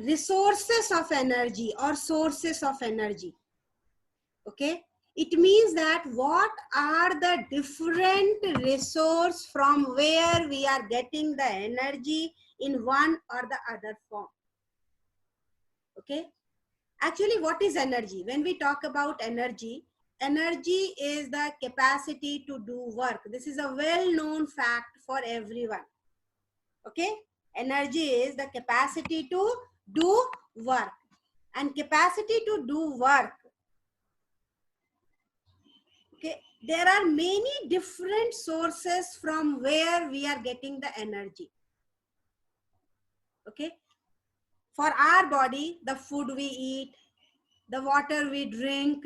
resources of energy or sources of energy. Okay, it means that what are the different resource from where we are getting the energy in one or the other form. Okay, actually what is energy? When we talk about energy, energy is the capacity to do work. This is a well-known fact for everyone. Okay, energy is the capacity to do work, and capacity to do work. Okay, there are many different sources from where we are getting the energy. Okay, for our body, the food we eat, the water we drink,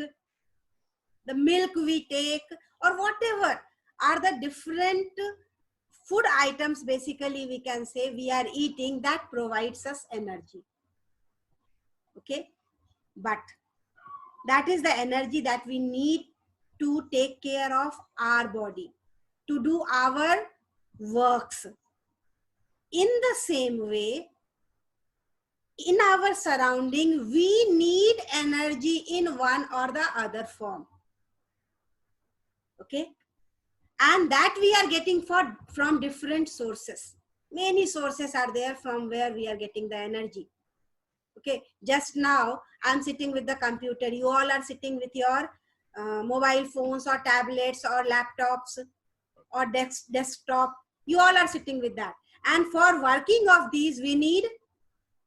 the milk we take, or whatever are the different food items, basically we can say we are eating, that provides us energy. Okay, but that is the energy that we need to take care of our body, to do our works. In the same way, in our surrounding, we need energy in one or the other form. Okay, and that we are getting from different sources. Many sources are there from where we are getting the energy. Okay, just now I'm sitting with the computer, you all are sitting with your mobile phones or tablets or laptops or desktop. You all are sitting with that, and for working of these we need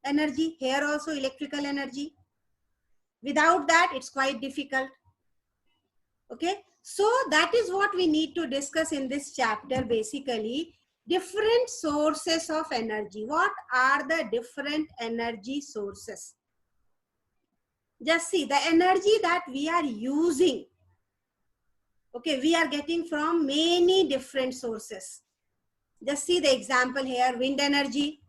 energy. Here also electrical energy. Without that it's quite difficult. Okay, so that is what we need to discuss in this chapter, basically different sources of energy. What are the different energy sources? Just see the energy that we are using. Okay, we are getting from many different sources. Just see the example here, wind energy.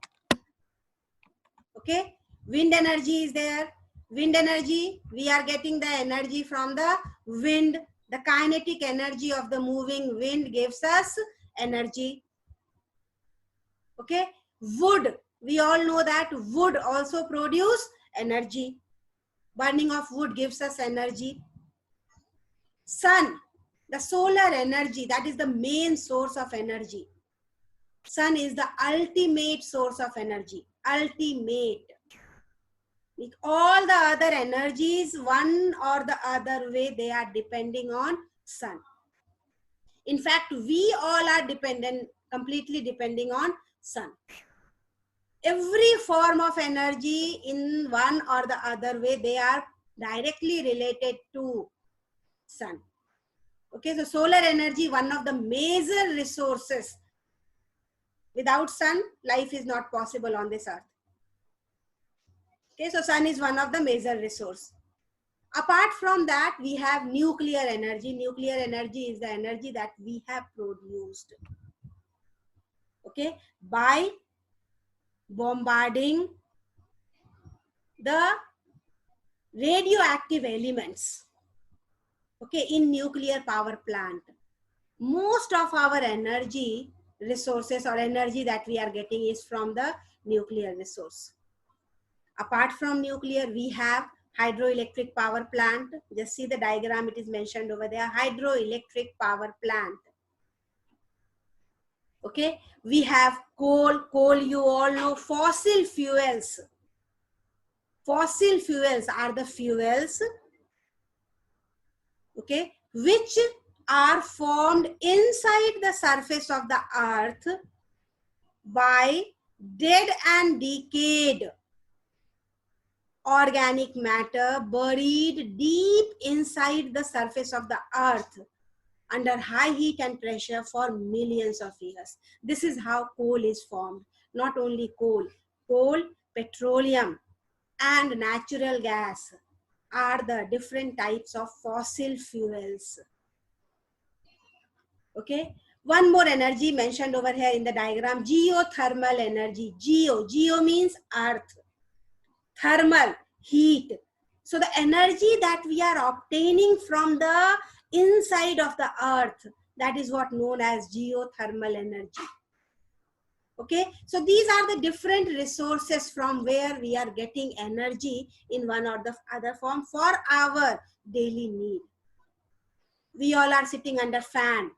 Okay, wind energy is there. Wind energy, we are getting the energy from the wind. The kinetic energy of the moving wind gives us energy. Okay, wood, we all know that wood also produce energy. Burning of wood gives us energy. Sun, the solar energy, that is the main source of energy. Sun is the ultimate source of energy. Ultimate. All the other energies, one or the other way, they are depending on sun. In fact, we all are completely depending on sun. Every form of energy in one or the other way, they are directly related to sun. Okay, so solar energy, one of the major resources. Without sun, life is not possible on this earth. Okay, so sun is one of the major resource. Apart from that, we have nuclear energy. Nuclear energy is the energy that we have produced, okay, by bombarding the radioactive elements, okay, in nuclear power plant. Most of our energy resources or energy that we are getting is from the nuclear resource. Apart from nuclear, we have hydroelectric power plant. Just see the diagram, it is mentioned over there, hydroelectric power plant. Okay, we have coal, you all know. Fossil fuels. Fossil fuels are the fuels, okay, which are formed inside the surface of the earth by dead and decayed organic matter buried deep inside the surface of the earth under high heat and pressure for millions of years. This is how coal is formed. Not only coal, petroleum and natural gas are the different types of fossil fuels. Okay, one more energy mentioned over here in the diagram, geothermal energy. Geo means earth, thermal, heat. So the energy that we are obtaining from the inside of the earth, that is what known as geothermal energy. Okay, so these are the different resources from where we are getting energy in one or the other form for our daily need. We all are sitting under fan,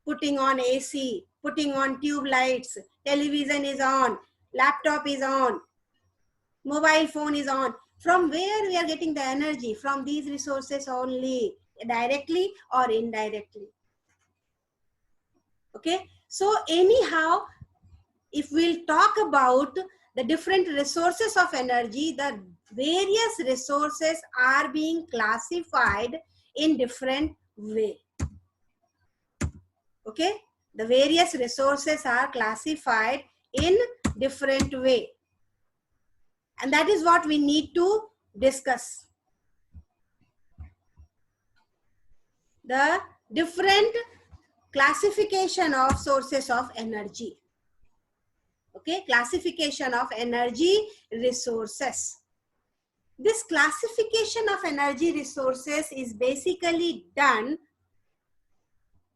putting on AC, putting on tube lights, television is on, laptop is on, mobile phone is on. From where we are getting the energy? From these resources only, directly or indirectly. Okay, so anyhow, if we'll talk about the different resources of energy, the various resources are being classified in different way. Okay, the various resources are classified in different way, and that is what we need to discuss. The different classification of sources of energy. Okay, classification of energy resources. This classification of energy resources is basically done.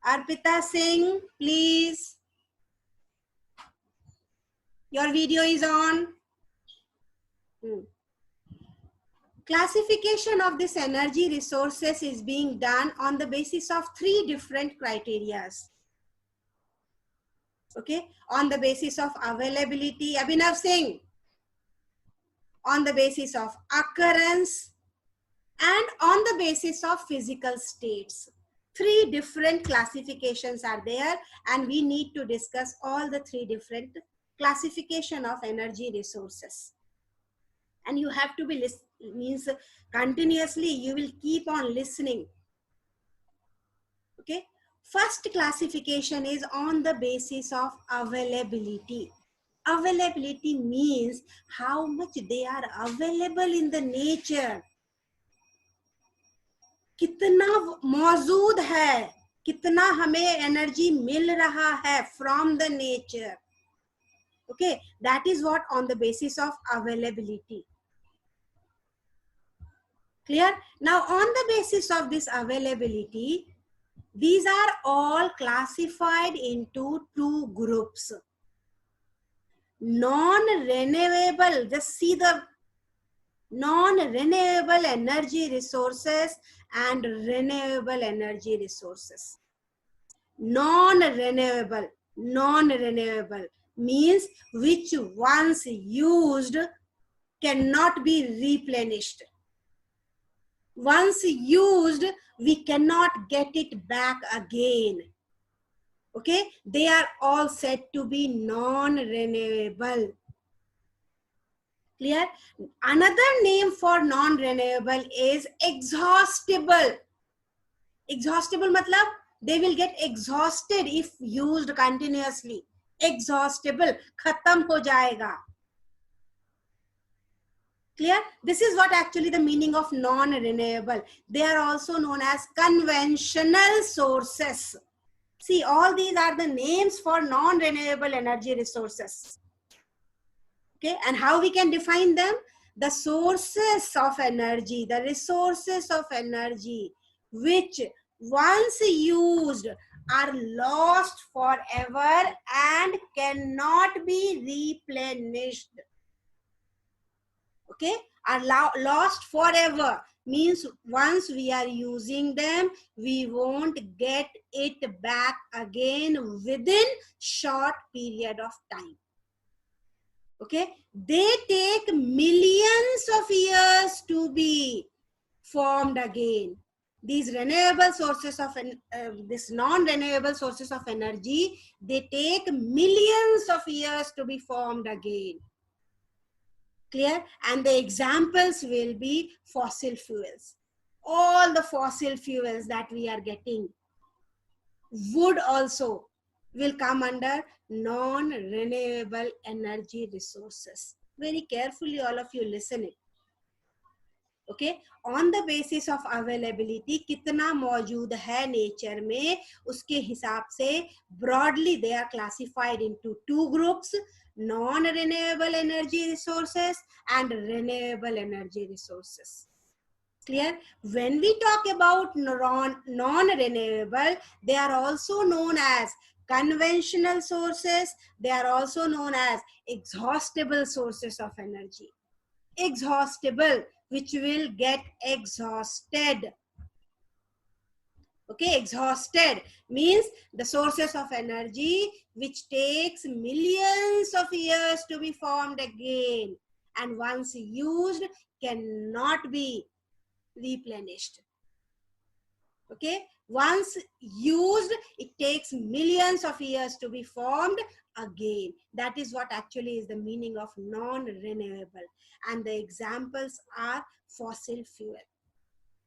Arpita Singh, please. Your video is on. Classification of this energy resources is being done on the basis of three different criteria. Okay, on the basis of availability, Abhinav Singh, on the basis of occurrence, and on the basis of physical states. Three different classifications are there, and we need to discuss all the three different classification of energy resources. And you have to be means continuously you will keep on listening. Okay, first classification is on the basis of availability. Availability means how much they are available in the nature. कितना मौजूद है, कितना हमें energy मिल रहा है from the nature. Okay, that is what on the basis of availability. Clear? Now on the basis of this availability, these are all classified into two groups. Non-renewable, just see the non-renewable energy resources and renewable energy resources. Non-renewable means which once used cannot be replenished. Once used, we cannot get it back again. Okay, they are all said to be non-renewable. Clear? Another name for non-renewable is exhaustible. Exhaustible matlab they will get exhausted if used continuously. Exhaustible, khatam ho jayega. Clear? This is what actually the meaning of non-renewable. They are also known as conventional sources. See, all these are the names for non-renewable energy resources. Okay, and how we can define them? The sources of energy, the resources of energy, which once used are lost forever and cannot be replenished. Okay, are lost forever means once we are using them, we won't get it back again within short period of time. Okay, they take millions of years to be formed again. These renewable sources of this non-renewable sources of energy, they take millions of years to be formed again. Clear? And the examples will be fossil fuels. All the fossil fuels that we are getting, wood also will come under non-renewable energy resources. Very carefully all of you listening. Okay, on the basis of availability कितना मौजूद है nature में, उसके हिसाब से broadly they are classified into two groups: non-renewable energy resources and renewable energy resources. Clear? When we talk about non-renewable, they are also known as conventional sources, they are also known as exhaustible sources of energy. Exhaustible, which will get exhausted. Okay, exhausted means the sources of energy which takes millions of years to be formed again, and once used cannot be replenished. Okay, once used, it takes millions of years to be formed again. That is what actually is the meaning of non-renewable. And the examples are fossil fuel.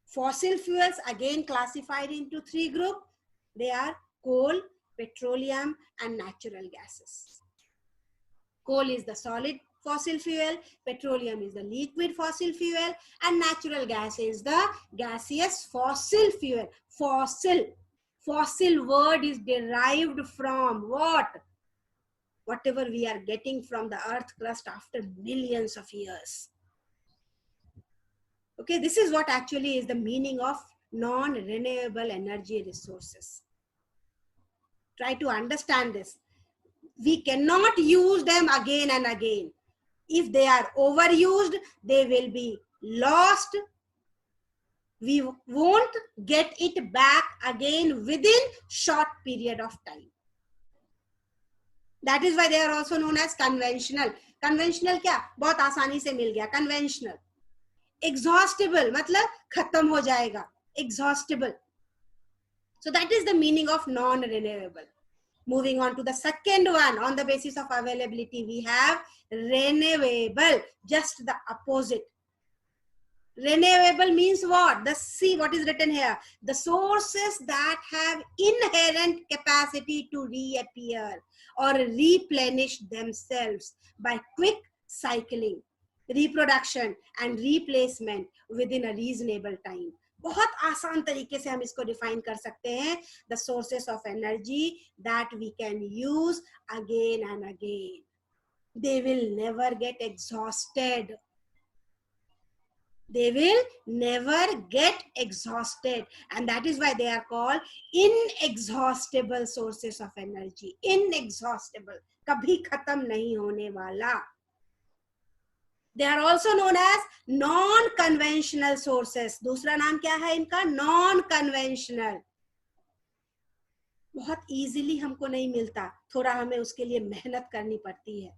Fossil fuels again classified into three groups. They are coal, petroleum, and natural gases. Coal is the solid fossil fuel, petroleum is the liquid fossil fuel, and natural gas is the gaseous fossil fuel. Fossil word is derived from what? Whatever we are getting from the earth crust after millions of years. Okay, this is what actually is the meaning of non-renewable energy resources. Try to understand this. We cannot use them again and again. If they are overused, they will be lost. We won't get it back again within short period of time. That is why they are also known as conventional. Conventional क्या? बहुत आसानी से मिल गया. Conventional. Exhaustible मतलब खत्म हो जाएगा. Exhaustible. So that is the meaning of non-renewable. Moving on to the second one, on the basis of availability, we have renewable, just the opposite. Renewable means what? See what is written here. The sources that have inherent capacity to reappear or replenish themselves by quick cycling, reproduction and replacement within a reasonable time. बहुत आसान तरीके से हम इसको define कर सकते हैं. The sources of energy that we can use again and again. They will never get exhausted. They will never get exhausted, and that is why they are called inexhaustible sources of energy. Inexhaustible, kabhi khatam nahi hone wala. They are also known as non-conventional sources. दूसरा नाम क्या है इनका? Non-conventional. बहुत easily हमको नहीं मिलता, थोड़ा हमें उसके लिए मेहनत करनी पड़ती है.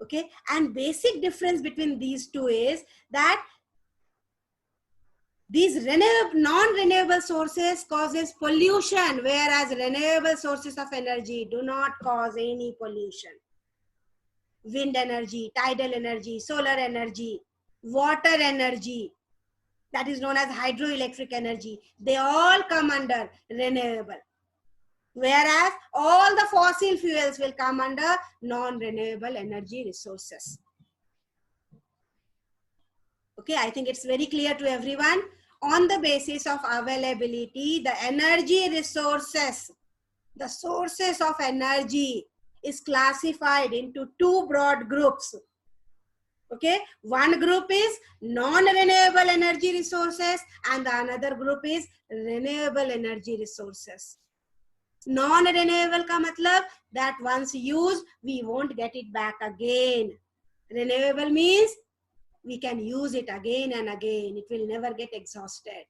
Okay, and basic difference between these two is that these non-renewable sources causes pollution, whereas renewable sources of energy do not cause any pollution. Wind energy, tidal energy, solar energy, water energy, that is known as hydroelectric energy, they all come under renewable. Whereas all the fossil fuels will come under non-renewable energy resources. Okay, I think it's very clear to everyone. On the basis of availability, the energy resources, the sources of energy is classified into two broad groups. Okay, one group is non-renewable energy resources and the another group is renewable energy resources. Non-renewable का मतलब that once used, we won't get it back again. Renewable means we can use it again and again. It will never get exhausted.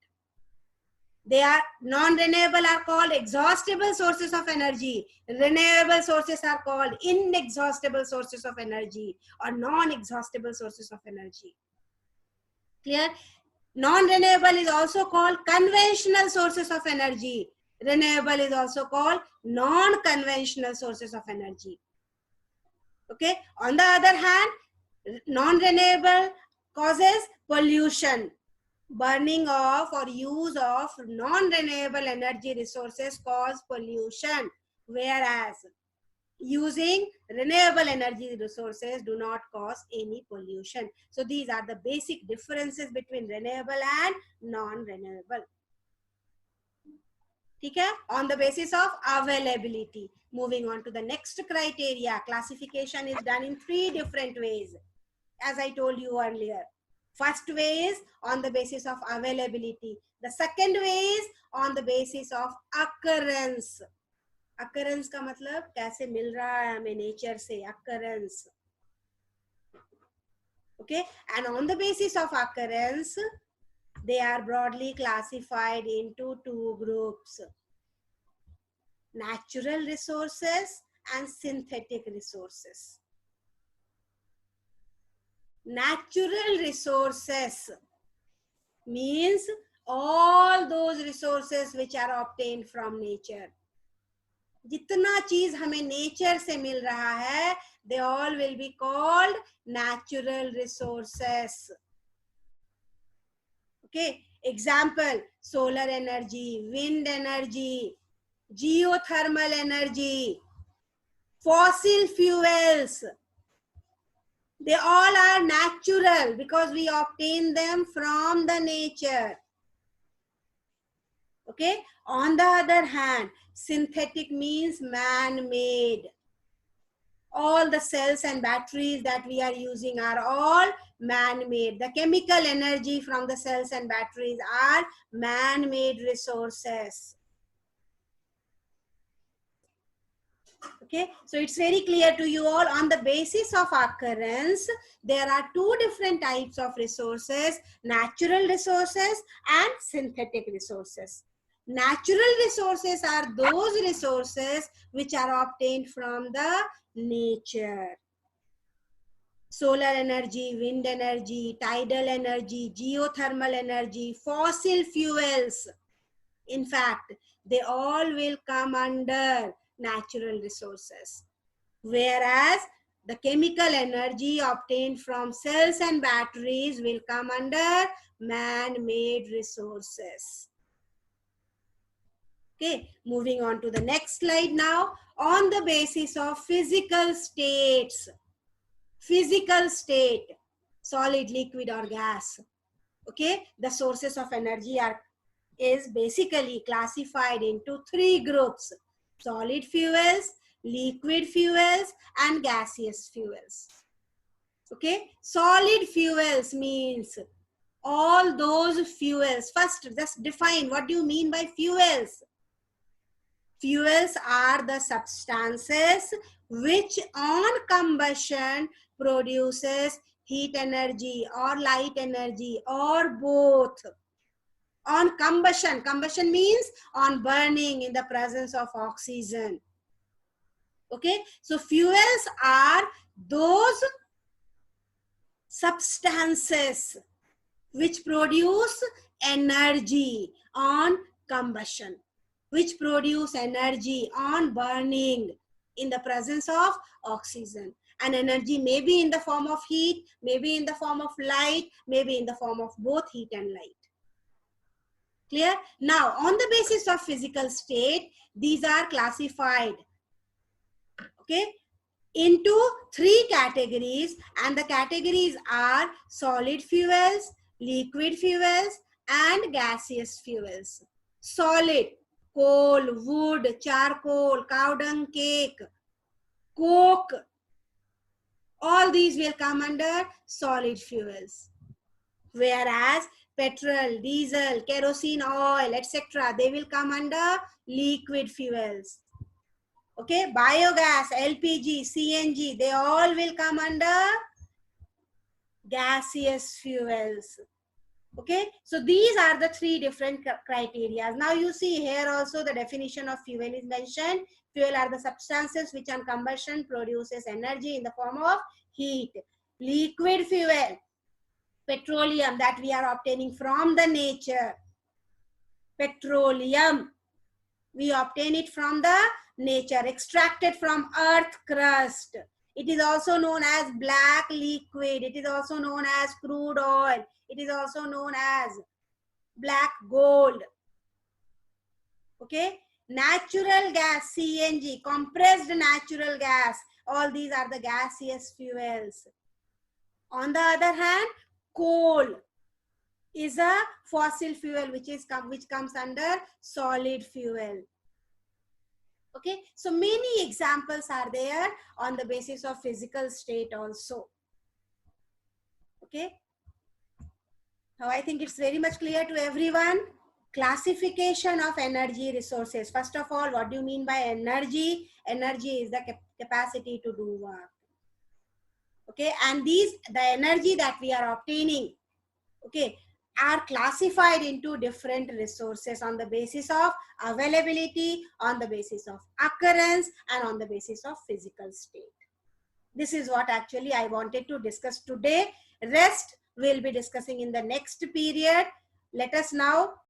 They are non-renewable are called exhaustible sources of energy. Renewable sources are called inexhaustible sources of energy or non-exhaustible sources of energy. Clear? Non-renewable is also called conventional sources of energy. Renewable is also called non-conventional sources of energy. Okay. On the other hand, non-renewable causes pollution. Burning of or use of non-renewable energy resources cause pollution, whereas using renewable energy resources do not cause any pollution. So these are the basic differences between renewable and non-renewable. Okay? On the basis of availability. Moving on to the next criteria, classification is done in three different ways, as I told you earlier. First way is on the basis of availability. The second way is on the basis of occurrence. Occurrence का मतलब कैसे मिल रहा है हमें nature से, occurrence. Okay, and on the basis of occurrence, they are broadly classified into two groups: natural resources and synthetic resources. Natural resources means all those resources which are obtained from nature. जितना चीज हमें nature से मिल रहा है, they all will be called natural resources. Okay, example: solar energy, wind energy, geothermal energy, fossil fuels. They all are natural because we obtain them from the nature. Okay, on the other hand, synthetic means man-made. All the cells and batteries that we are using are all man-made. The chemical energy from the cells and batteries are man-made resources. Okay, so it's very clear to you all, on the basis of occurrence, there are two different types of resources: natural resources and synthetic resources. Natural resources are those resources which are obtained from the nature. Solar energy, wind energy, tidal energy, geothermal energy, fossil fuels. In fact, they all will come under natural resources. Whereas the chemical energy obtained from cells and batteries will come under man-made resources. Okay, moving on to the next slide now. On the basis of physical states, physical state, solid, liquid or gas. Okay, the sources of energy is basically classified into three groups: solid fuels, liquid fuels and gaseous fuels. Okay, solid fuels means all those fuels. First, just define what do you mean by fuels. Fuels are the substances which on combustion produces heat energy or light energy or both. On combustion, combustion means on burning in the presence of oxygen. Okay, so fuels are those substances which produce energy on combustion, which produce energy on burning in the presence of oxygen. And energy may be in the form of heat, maybe in the form of light, maybe in the form of both heat and light. Clear? Now, on the basis of physical state, these are classified, okay, into three categories, and the categories are solid fuels, liquid fuels and gaseous fuels. Solid: coal, wood, charcoal, cow dung cake, coke, all these will come under solid fuels. Whereas petrol, diesel, kerosene oil, etc., they will come under liquid fuels. Okay, biogas, LPG, CNG, they all will come under gaseous fuels. Okay, so these are the three different criteria. Now you see here also the definition of fuel is mentioned. Fuel are the substances which on combustion produces energy in the form of heat. Liquid fuel: petroleum that we are obtaining from the nature. Petroleum, we obtain it from the nature, extracted from earth crust. It is also known as black liquid. It is also known as crude oil. It is also known as black gold. Okay, natural gas, CNG, compressed natural gas, all these are the gaseous fuels. On the other hand, coal is a fossil fuel which comes under solid fuel. Okay, so many examples are there on the basis of physical state also. Okay, now I think it's very much clear to everyone. classification of energy resources. First of all, what do you mean by energy? Energy is the capacity to do work. Okay, and the energy that we are obtaining, okay, are classified into different resources on the basis of availability, on the basis of occurrence, and on the basis of physical state. This is what actually I wanted to discuss today. Rest we'll be discussing in the next period. Let us now